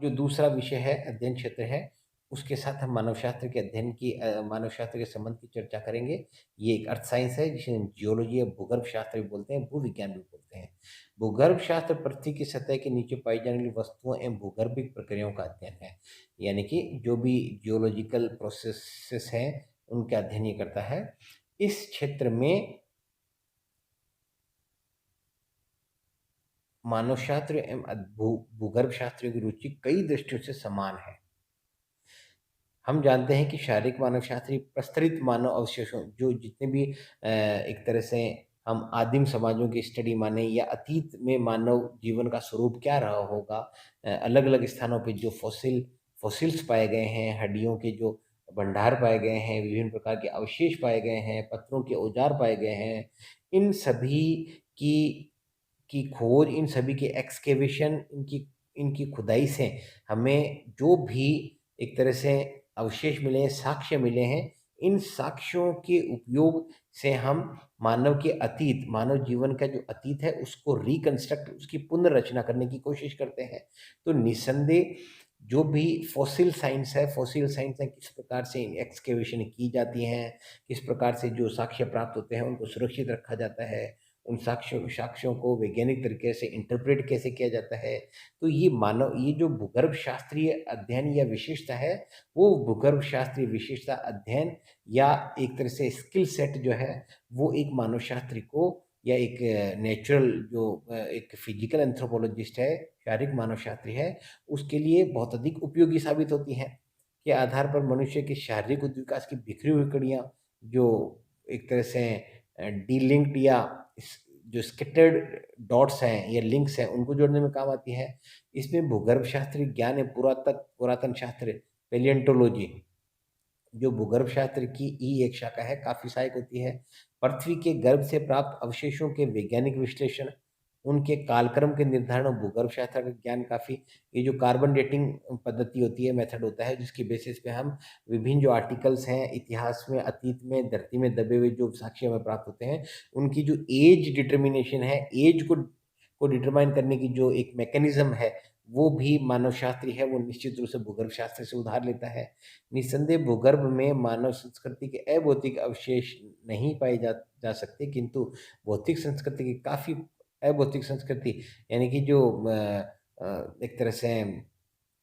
जो दूसरा विषय है, अध्ययन क्षेत्र है, उसके साथ हम मानवशास्त्र के अध्ययन की मानवशास्त्र के संबंध की चर्चा करेंगे। ये एक अर्थ साइंस है जिसे हम जियोलॉजी या भूगर्भ शास्त्र भी बोलते हैं, भूविज्ञान भी बोलते हैं। भूगर्भ शास्त्र पृथ्वी की सतह के नीचे पाई जाने वाली वस्तुओं एवं भूगर्भिक प्रक्रियाओं का अध्ययन है। यानी कि जो भी जियोलॉजिकल प्रोसेसेस हैं, उनका अध्ययन ये करता है। इस क्षेत्र में मानवशास्त्र एवं भूगर्भ शास्त्रियों की रुचि कई दृष्टियों से समान है। हम जानते हैं कि शारीरिक मानवशास्त्री प्रस्तरित मानव अवशेषों, जो जितने भी एक तरह से हम आदिम समाजों की स्टडी माने या अतीत में मानव जीवन का स्वरूप क्या रहा होगा, अलग अलग स्थानों पे जो फॉसिल्स पाए गए हैं, हड्डियों के जो भंडार पाए गए हैं, विभिन्न प्रकार के अवशेष पाए गए हैं, पत्थरों के औजार पाए गए हैं, इन सभी की खोज, इन सभी के एक्सकेवेशन, इनकी इनकी खुदाई से हमें जो भी एक तरह से अवशेष मिले हैं, साक्ष्य मिले हैं, इन साक्ष्यों के उपयोग से हम मानव के अतीत, मानव जीवन का जो अतीत है उसको रिकंस्ट्रक्ट, उसकी पुनर्रचना करने की कोशिश करते हैं। तो निस्संदेह जो भी फॉसिल साइंस है, फॉसिल साइंस में किस प्रकार से एक्सकेवेशन की जाती हैं, किस प्रकार से जो साक्ष्य प्राप्त होते हैं उनको सुरक्षित रखा जाता है, उन साक्ष्यों साक्ष्यों को वैज्ञानिक तरीके से इंटरप्रेट कैसे किया जाता है। तो ये जो भूगर्भ शास्त्रीय अध्ययन या विशेषता है, वो भूगर्भ शास्त्रीय विशेषता अध्ययन या एक तरह से स्किल सेट जो है, वो एक मानव शास्त्री को या एक नेचुरल जो एक फिजिकल एंथ्रोपोलॉजिस्ट है, शारीरिक मानव शास्त्री है, उसके लिए बहुत अधिक उपयोगी साबित होती हैं। के आधार पर मनुष्य के शारीरिक विकास की बिखरी हुई कड़ियाँ, जो एक तरह से डीलिंक्ड या जो स्कैटर्ड डॉट्स हैं या लिंक्स हैं, उनको जोड़ने में काम आती है। इसमें भूगर्भ शास्त्री ज्ञान है, पुरातन शास्त्र, पैलियोंटोलॉजी, जो भूगर्भ शास्त्र की ही एक शाखा है, काफ़ी सहायक होती है। पृथ्वी के गर्भ से प्राप्त अवशेषों के वैज्ञानिक विश्लेषण, उनके कालक्रम के निर्धारण और भूगर्भ शास्त्र का ज्ञान काफ़ी, ये जो कार्बन डेटिंग पद्धति होती है, मेथड होता है, जिसकी बेसिस पे हम विभिन्न जो आर्टिकल्स हैं, इतिहास में, अतीत में, धरती में दबे हुए जो साक्ष्य हमें प्राप्त होते हैं, उनकी जो एज डिटर्मिनेशन है, एज को डिटरमाइन करने की जो एक मैकेनिज्म है, वो भी मानव शास्त्री है, वो निश्चित रूप से भूगर्भ शास्त्र से उधार लेता है। निस्संदेह भूगर्भ में मानव संस्कृति के अभौतिक अवशेष नहीं पाए जा सकते, किंतु भौतिक संस्कृति की काफ़ी, अभौतिक संस्कृति यानी कि जो एक तरह से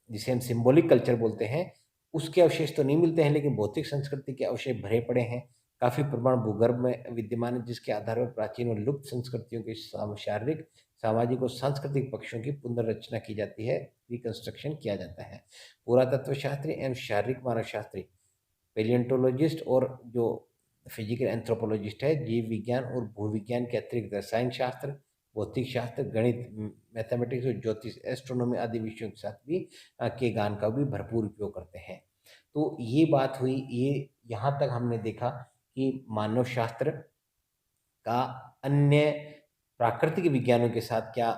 जिसे हम सिंबॉलिक कल्चर बोलते हैं, उसके अवशेष तो नहीं मिलते हैं, लेकिन भौतिक संस्कृति के अवशेष भरे पड़े हैं। काफ़ी प्रमाण भूगर्भ में विद्यमान है, जिसके आधार पर प्राचीन और लुप्त संस्कृतियों के शारीरिक, सामाजिक और सांस्कृतिक पक्षों की पुनर्रचना की जाती है, रिकंस्ट्रक्शन किया जाता है। पुरातत्व शास्त्री एवं शारीरिक मानव शास्त्री, पैलियोंटोलॉजिस्ट और जो फिजिकल एंथ्रोपोलॉजिस्ट है, जीव विज्ञान और भूविज्ञान के अतिरिक्त रसायन शास्त्र, भौतिक शास्त्र, गणित, मैथमेटिक्स और ज्योतिष, एस्ट्रोनॉमी आदि विषयों के साथ भी के ज्ञान का भी भरपूर उपयोग करते हैं। तो ये बात हुई, ये यहाँ तक हमने देखा कि मानव शास्त्र का अन्य प्राकृतिक विज्ञानों के साथ क्या,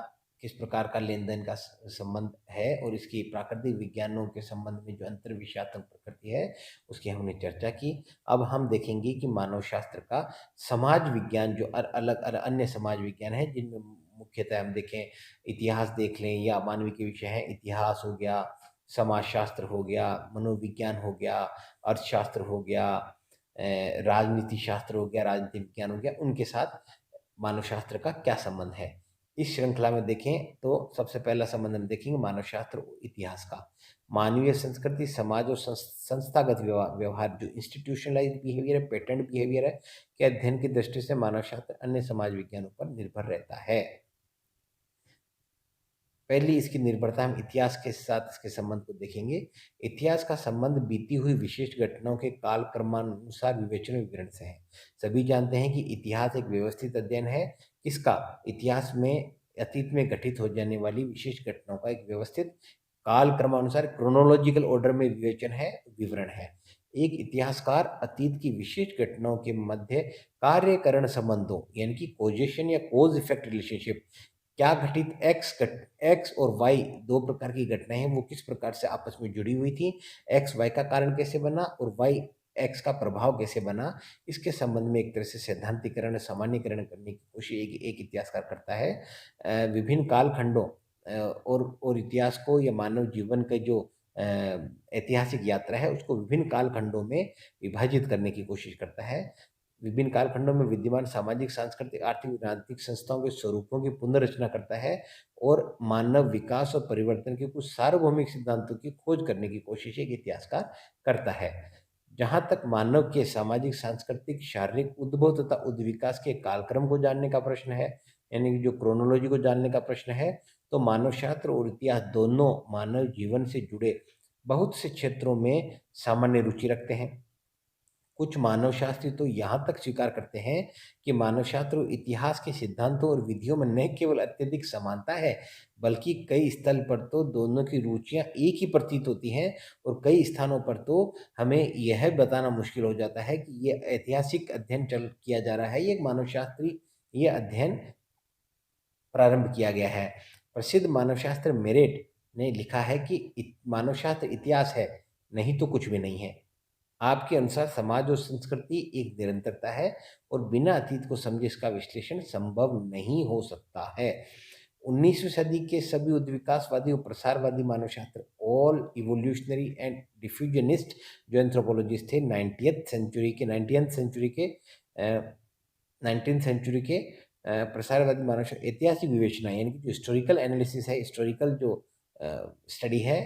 किस प्रकार का लेन-देन का संबंध है, और इसकी प्राकृतिक विज्ञानों के संबंध में जो अंतर्विषयात्मक प्रकृति है, उसकी हमने चर्चा की। अब हम देखेंगे कि मानव शास्त्र का समाज विज्ञान, जो अन्य समाज विज्ञान है, जिनमें मुख्यतः हम देखें, इतिहास देख लें या मानवीय के विषय हैं, इतिहास हो गया, समाजशास्त्र हो गया, मनोविज्ञान हो गया, अर्थशास्त्र हो गया, राजनीति शास्त्र हो गया, राजनीति विज्ञान हो गया, उनके साथ मानव शास्त्र का क्या संबंध है। इस श्रृंखला में देखें तो सबसे पहला संबंध हम देखेंगे मानव शास्त्र और इतिहास का। मानवीय संस्कृति, समाज और संस्थागत व्यवहार, जो इंस्टीट्यूशनलाइज्ड बिहेवियर है, पैटर्न बिहेवियर है, के अध्ययन की दृष्टि से मानव शास्त्र अन्य समाज विज्ञानों पर निर्भर रहता है। पहली इसकी निर्भरता हम इतिहास के साथ इसके संबंध को देखेंगे। इतिहास का संबंध बीती हुई विशिष्ट घटनाओं के काल क्रमानुसार विवेचन और विवरण से है। सभी जानते हैं कि इतिहास एक व्यवस्थित अध्ययन है। किसका? इतिहास में अतीत में घटित हो जाने वाली विशिष्ट घटनाओं का एक व्यवस्थित काल क्रमानुसार क्रोनोलॉजिकल ऑर्डर में विवेचन है, विवरण है। एक इतिहासकार अतीत की विशिष्ट घटनाओं के मध्य कार्यकरण संबंधों, यानी कि कॉजेशन या कॉज इफेक्ट रिलेशनशिप, क्या घटित एक्स और वाई, दो प्रकार की घटनाएं हैं, वो किस प्रकार से आपस में जुड़ी हुई थी, एक्स वाई का कारण कैसे बना और वाई एक्स का प्रभाव कैसे बना, इसके संबंध में एक तरह से सैद्धांतिकरण, सामान्यकरण करने की कोशिश एक इतिहासकार करता है। विभिन्न कालखंडों, और इतिहास को या मानव जीवन के जो ऐतिहासिक यात्रा है उसको विभिन्न कालखंडों में विभाजित करने की कोशिश करता है। विभिन्न कालखंडों में विद्यमान सामाजिक, सांस्कृतिक, आर्थिक, राजनीतिक संस्थाओं के स्वरूपों की पुनर्रचना करता है और मानव विकास और परिवर्तन के कुछ सार्वभौमिक सिद्धांतों की खोज करने की कोशिश एक इतिहासकार करता है। जहाँ तक मानव के सामाजिक, सांस्कृतिक, शारीरिक उद्भव तथा उद्विकास के कालक्रम को जानने का प्रश्न है, यानी कि जो क्रोनोलॉजी को जानने का प्रश्न है, तो मानव शास्त्र और इतिहास दोनों मानव जीवन से जुड़े बहुत से क्षेत्रों में सामान्य रुचि रखते हैं। कुछ मानव शास्त्री तो यहाँ तक स्वीकार करते हैं कि मानव शास्त्र और इतिहास के सिद्धांतों और विधियों में न केवल अत्यधिक समानता है, बल्कि कई स्थल पर तो दोनों की रुचियाँ एक ही प्रतीत होती हैं और कई स्थानों पर तो हमें यह बताना मुश्किल हो जाता है कि ये ऐतिहासिक अध्ययन चल किया जा रहा है, ये एक मानव शास्त्री ये अध्ययन प्रारंभ किया गया है। प्रसिद्ध मानवशास्त्र मेरेट ने लिखा है कि मानवशास्त्र इतिहास है, नहीं तो कुछ भी नहीं है। आपके अनुसार समाज और संस्कृति एक निरंतरता है और बिना अतीत को समझे इसका विश्लेषण संभव नहीं हो सकता है। 19वीं सदी के सभी उद्विकासवादी और प्रसारवादी मानवशास्त्र ऑल इवोल्यूशनरी एंड डिफ्यूजनिस्ट जो एंथ्रोपोलॉजिस्ट थे 19th सेंचुरी के प्रसारवादी मानवशास्त्र ऐतिहासिक विवेचना यानी कि जो हिस्टोरिकल एनालिसिस है, हिस्टोरिकल जो स्टडी है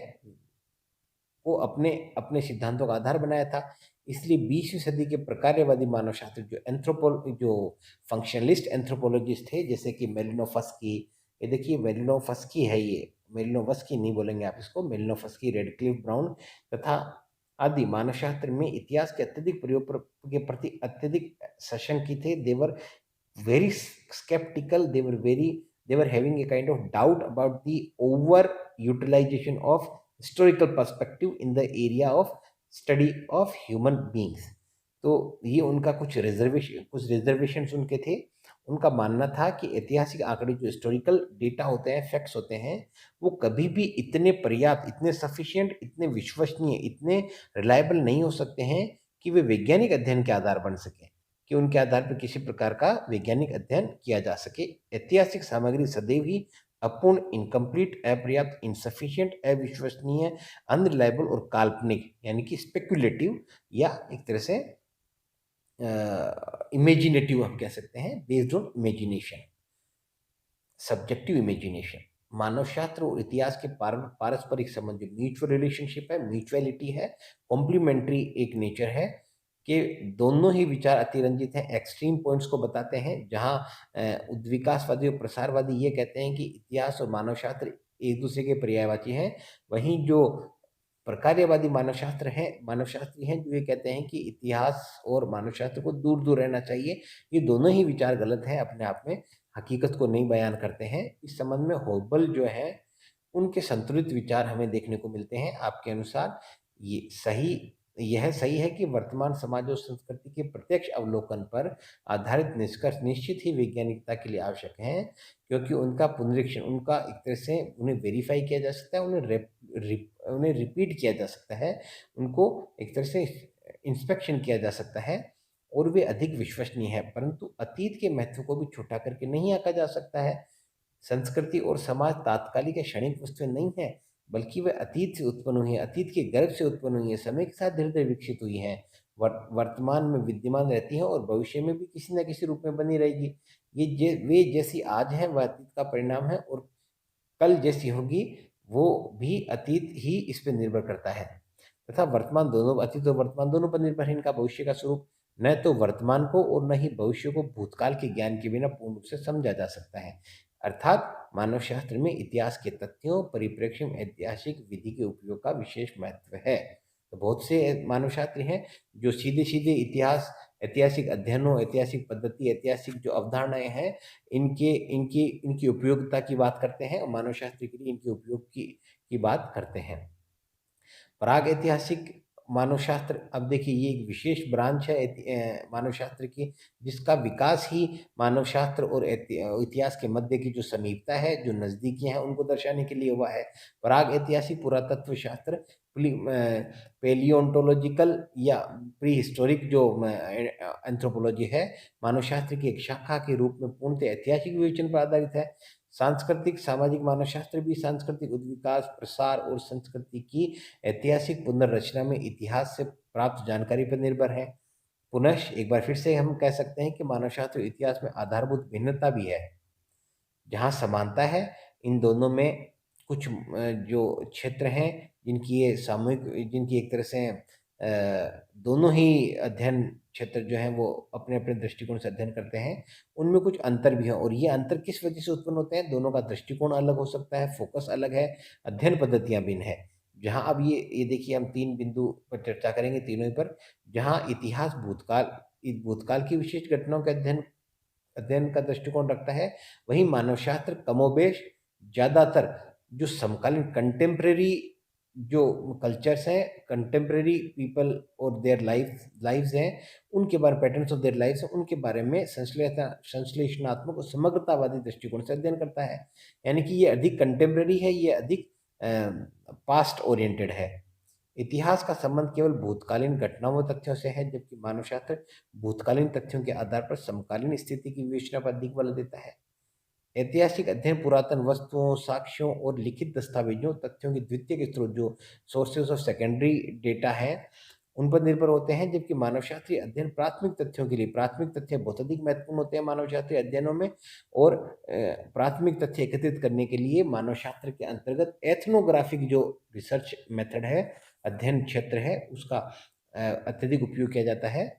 को अपने अपने सिद्धांतों का आधार बनाया था। इसलिए 20वीं सदी के प्रकार्यवादी मानवशास्त्र जो फंक्शनलिस्ट एंथ्रोपोलॉजिस्ट थे, जैसे कि मेलिनोवस्की, ये देखिए मेलिनोवस्की है, ये मेलिनोवस्की नहीं बोलेंगे आप इसको, मेलिनोवस्की, रेडक्लिफ ब्राउन तथा आदि मानवशास्त्र में इतिहास के अत्यधिक प्रयोग के प्रति अत्यधिक सशंकित थे। देवर very skeptical, they were having a kind of doubt about the over utilization of historical perspective in the area of study of human beings। तो ये उनका कुछ रिजर्वेशंस उनके थे। उनका मानना था कि ऐतिहासिक आंकड़े जो हिस्टोरिकल डेटा होते हैं, फैक्ट्स होते हैं, वो कभी भी इतने पर्याप्त, इतने सफिशिएंट, इतने विश्वसनीय, इतने रिलायबल नहीं हो सकते हैं कि वे वैज्ञानिक अध्ययन के आधार बन सके, कि उनके आधार पर किसी प्रकार का वैज्ञानिक अध्ययन किया जा सके। ऐतिहासिक सामग्री सदैव ही अपूर्ण, इनकम्प्लीट, अपर्याप्त, इनसफिशिएंट, अविश्वसनीय, अनरिलायबल और काल्पनिक यानी कि स्पेक्युलेटिव या एक तरह से इमेजिनेटिव हम कह सकते हैं, based on imagination, subjective imagination. मानव शास्त्र और इतिहास के पारस्परिक संबंध म्यूचुअल रिलेशनशिप है, म्यूचुअलिटी है, कॉम्प्लीमेंट्री एक नेचर है कि दोनों ही विचार अतिरंजित हैं, एक्सट्रीम पॉइंट्स को बताते हैं। जहां उद्विकासवादी और प्रसारवादी ये कहते हैं कि इतिहास और मानव शास्त्र एक दूसरे के पर्यायवाची हैं, वहीं जो प्रकार्यवादी मानवशास्त्री हैं जो ये कहते हैं कि इतिहास और मानवशास्त्र को दूर दूर रहना चाहिए। ये दोनों ही विचार गलत हैं, अपने आप में हकीकत को नहीं बयान करते हैं। इस संबंध में होबल जो है उनके संतुलित विचार हमें देखने को मिलते हैं। आपके अनुसार यह सही है कि वर्तमान समाज और संस्कृति के प्रत्यक्ष अवलोकन पर आधारित निष्कर्ष निश्चित ही वैज्ञानिकता के लिए आवश्यक हैं, क्योंकि उनका पुनरीक्षण, उनका एक तरह से उन्हें वेरीफाई किया जा सकता है, उन्हें रिपीट किया जा सकता है, उनको एक तरह से इंस्पेक्शन किया जा सकता है और वे अधिक विश्वसनीय है। परंतु अतीत के महत्व को भी छोटा करके नहीं आंका जा सकता है। संस्कृति और समाज तात्कालिक या क्षणिक वस्तुएं नहीं है, बल्कि वे अतीत से उत्पन्न हुई हैं, अतीत के गर्भ से उत्पन्न हुई हैं, समय के साथ धीरे धीरे विकसित हुई हैं, वर्तमान में विद्यमान रहती हैं और भविष्य में भी किसी न किसी रूप में बनी रहेगी। वे जैसी आज हैं वह अतीत का परिणाम है और कल जैसी होगी वो भी अतीत ही इस पर निर्भर करता है तथा अतीत और वर्तमान दोनों पर निर्भर है। इनका भविष्य का स्वरूप न तो वर्तमान को और न ही भविष्य को भूतकाल के ज्ञान के बिना पूर्ण रूप से समझा जा सकता है। अर्थात मानवशास्त्र में इतिहास के तथ्यों, परिप्रेक्ष्य में ऐतिहासिक विधि के उपयोग का विशेष महत्व है। तो बहुत से मानवशास्त्री हैं जो सीधे सीधे ऐतिहासिक अध्ययनों, ऐतिहासिक पद्धति, ऐतिहासिक जो अवधारणाएं हैं, इनकी उपयोगिता की बात करते हैं और मानवशास्त्र के लिए इनके उपयोग की बात करते हैं। प्राग ऐतिहासिक मानवशास्त्र, अब देखिए ये एक विशेष ब्रांच है मानवशास्त्र की, जिसका विकास ही मानवशास्त्र और इतिहास के मध्य की जो समीपता है, जो नज़दीकियां हैं, उनको दर्शाने के लिए हुआ है। प्राग ऐतिहासिक पुरातत्व शास्त्र पेलियोंटोलॉजिकल या प्री हिस्टोरिक जो एंथ्रोपोलॉजी है, मानवशास्त्र की एक शाखा के रूप में पूर्णतः ऐतिहासिक विवेचन पर आधारित है। सांस्कृतिक सामाजिक मानवशास्त्र भी सांस्कृतिक विकास, प्रसार और संस्कृति की ऐतिहासिक पुनर्रचना में इतिहास से प्राप्त जानकारी पर निर्भर है। पुनः एक बार फिर से हम कह सकते हैं कि मानवशास्त्र इतिहास में आधारभूत भिन्नता भी है। जहाँ समानता है, इन दोनों में कुछ जो क्षेत्र हैं जिनकी ये सामूहिक जिनकी एक तरह से दोनों ही अध्ययन क्षेत्र जो हैं वो अपने-अपने दृष्टिकोण से अध्ययन करते हैं, उनमें कुछ अंतर भी हैं और ये अंतर किस वजह से उत्पन्न होते हैं? दोनों का दृष्टिकोण अलग हो सकता है, फ़ोकस अलग है, अध्ययन पद्धतियाँ भिन्न हैं। जहाँ अब ये देखिए हम 3 बिंदु पर चर्चा करेंगे तीनों ही पर, जहाँ इतिहास भूतकाल की विशेष घटनाओं के अध्ययन का दृष्टिकोण रखता है, वहीं मानवशास्त्र कमोबेश ज़्यादातर जो समकालीन कंटेम्परेरी जो कल्चर्स हैं, कंटेम्परेरी पीपल और देयर लाइव्स हैं, उनके बारे पैटर्न्स ऑफ देयर लाइव्स हैं, उनके बारे में संश्लेषणात्मक और समग्रतावादी दृष्टिकोण से अध्ययन करता है। यानी कि ये अधिक कंटेम्परेरी है, ये अधिक पास्ट ओरिएंटेड है। इतिहास का संबंध केवल भूतकालीन घटनाओं व तथ्यों से है, जबकि मानवशास्त्र भूतकालीन तथ्यों के आधार पर समकालीन स्थिति की विवेचना पर अधिक बल देता है। ऐतिहासिक अध्ययन पुरातन वस्तुओं, साक्ष्यों और लिखित दस्तावेजों, तथ्यों के द्वितीयक स्रोत जो सोर्सेज ऑफ सेकेंडरी डेटा हैं, उन पर निर्भर होते हैं, जबकि मानवशास्त्रीय अध्ययन प्राथमिक तथ्यों के लिए प्राथमिक तथ्य बहुत अधिक महत्वपूर्ण होते हैं मानवशास्त्रीय अध्ययनों में और प्राथमिक तथ्य एकत्रित करने के लिए मानवशास्त्र के अंतर्गत एथनोग्राफिक जो रिसर्च मेथड है, अध्ययन क्षेत्र है, उसका अत्यधिक उपयोग किया जाता है।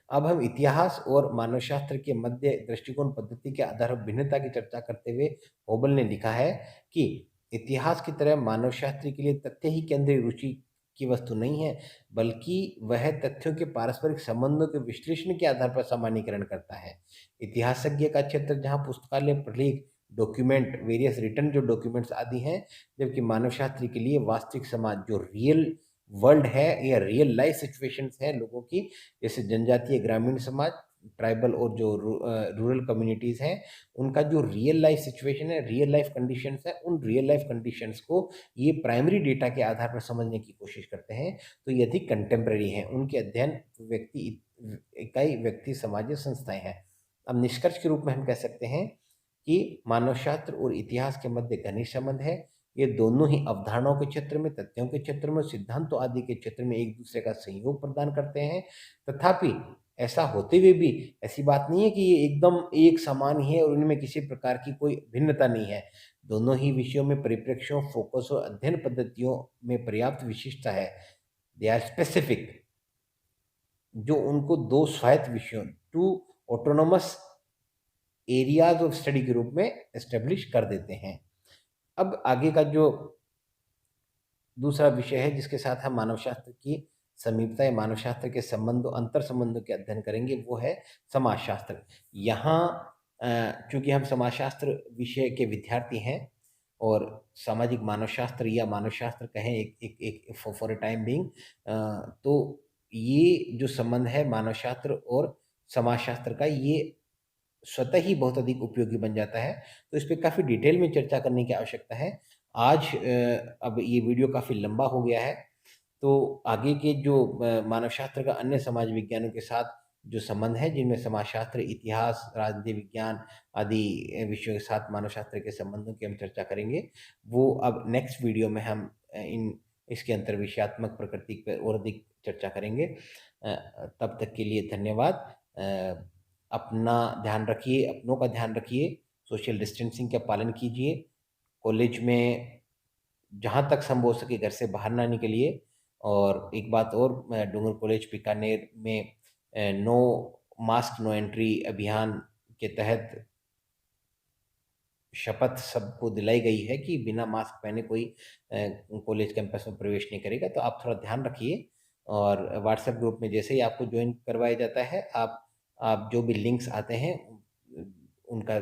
अब हम इतिहास और मानवशास्त्र के मध्य दृष्टिकोण पद्धति के आधार पर भिन्नता की चर्चा करते हुए होबल ने लिखा है कि इतिहास की तरह मानवशास्त्र के लिए तथ्य ही केंद्रीय रुचि की वस्तु नहीं है, बल्कि वह तथ्यों के पारस्परिक संबंधों के विश्लेषण के आधार पर सामान्यीकरण करता है। इतिहासज्ञ का क्षेत्र जहाँ पुस्तकालय, प्रलेख, डॉक्यूमेंट, वेरियस रिटर्न जो डॉक्यूमेंट्स आदि हैं, जबकि मानवशास्त्र के लिए वास्तविक समाज जो रियल वर्ल्ड है या रियल लाइफ सिचुएशंस हैं लोगों की, जैसे जनजातीय ग्रामीण समाज, ट्राइबल और जो रूरल कम्युनिटीज़ हैं, उनका जो रियल लाइफ सिचुएशन है, रियल लाइफ कंडीशंस है, उन रियल लाइफ कंडीशंस को ये प्राइमरी डेटा के आधार पर समझने की कोशिश करते हैं, तो ये अधिक कंटेम्प्रेरी हैं। उनके अध्ययन इकाई व्यक्ति, समाज या संस्थाएं हैं। अब निष्कर्ष के रूप में हम कह सकते हैं कि मानवशास्त्र और इतिहास के मध्य घनिष्ठ संबंध है। ये दोनों ही अवधारणाओं के क्षेत्र में, तथ्यों के क्षेत्र में, सिद्धांतों आदि के क्षेत्र में एक दूसरे का सहयोग प्रदान करते हैं। तथापि ऐसा होते हुए भी ऐसी बात नहीं है कि ये एकदम एक समान ही है और उनमें किसी प्रकार की कोई भिन्नता नहीं है। दोनों ही विषयों में परिप्रेक्ष्यों, फोकस और अध्ययन पद्धतियों में पर्याप्त विशिष्टता है। दे आर स्पेसिफिक, जो उनको दो स्वायत्त विषयों, two autonomous areas of study के रूप में एस्टेब्लिश कर देते हैं। अब आगे का जो दूसरा विषय है जिसके साथ हम मानवशास्त्र की समीपता या मानवशास्त्र के संबंधों, अंतर संबंधों के अध्ययन करेंगे, वो है समाजशास्त्र। यहाँ चूंकि हम समाजशास्त्र विषय के विद्यार्थी हैं और सामाजिक मानवशास्त्र या मानवशास्त्र कहें एक फॉर अ टाइम बीइंग, तो ये जो संबंध है मानवशास्त्र और समाजशास्त्र का, ये स्वतः ही बहुत अधिक उपयोगी बन जाता है। तो इस पे काफ़ी डिटेल में चर्चा करने की आवश्यकता है। आज अब ये वीडियो काफ़ी लंबा हो गया है, तो आगे के जो मानवशास्त्र का अन्य समाज विज्ञानों के साथ जो संबंध है, जिनमें समाजशास्त्र, इतिहास, राजनीति विज्ञान आदि विषयों के साथ मानवशास्त्र के संबंधों की हम चर्चा करेंगे। वो अब नेक्स्ट वीडियो में हम इसके अंतर्विषयात्मक प्रकृति पर और अधिक चर्चा करेंगे। तब तक के लिए धन्यवाद। अपना ध्यान रखिए, अपनों का ध्यान रखिए, सोशल डिस्टेंसिंग का पालन कीजिए। कॉलेज में जहाँ तक संभव हो सके घर से बाहर ना निकलिए। और एक बात और, डूंगर कॉलेज बीकानेर में नो मास्क नो एंट्री अभियान के तहत शपथ सबको दिलाई गई है कि बिना मास्क पहने कोई कॉलेज कैंपस में प्रवेश नहीं करेगा। तो आप थोड़ा ध्यान रखिए और व्हाट्सएप ग्रुप में जैसे ही आपको ज्वाइन करवाया जाता है, आप जो भी लिंक्स आते हैं उनका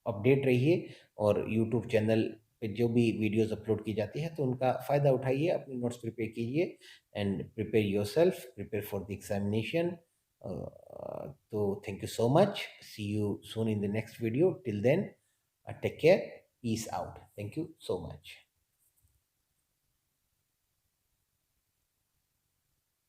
अपडेट रहिए और यूट्यूब चैनल पे जो भी वीडियोस अपलोड की जाती है तो उनका फ़ायदा उठाइए, अपने नोट्स प्रिपेयर कीजिए and prepare yourself, prepare for the examination. तो thank you so much, see you soon in the next video. Till then, take care, peace out. Thank you so much.